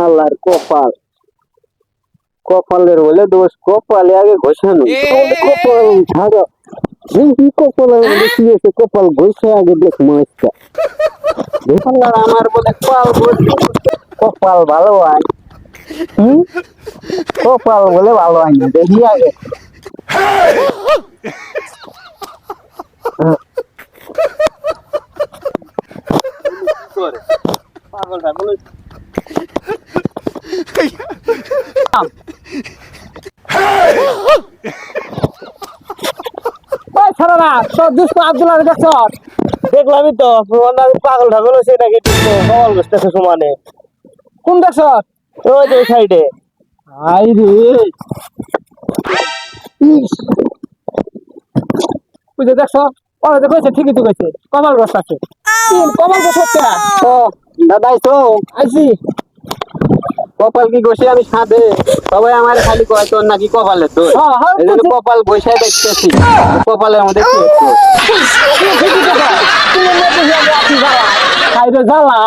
আল্লাহর কপাল, কপালের বলে দোষ, কপালে আগে ঘষানো কপাল ঝাড়া। কি কপালের মধ্যে কি হয়েছে? কপাল ঘষে আগে দেখ মাছটা। আমার বলে কপাল ঘষে, কপাল ভালো হয়। হম, কপাল বলে ভালো হয় না, দেখি আগে। পাগলটা বলে দেখলামই তো পাগল ঠাগল সেটা কেটে কপাল বসতেছে সমানে। কোন দেখছ? ওই যে সাইডে। আই রে, তুই যে দেখছ, ওরা যে কইছে ঠিকই তো কইছে, কপাল গছ আছে। কপাল গছ হচ্ছে ও দাদা আইছো? আইছি। কপাল কি ঘষে আমি সাধে? সবাই আমার খালি কয় তোর নাকি কপালের দোষ, এই জন্য কপাল ঘষে দেখতেছি কপালের মধ্যে কি হচ্ছে। জ্বালা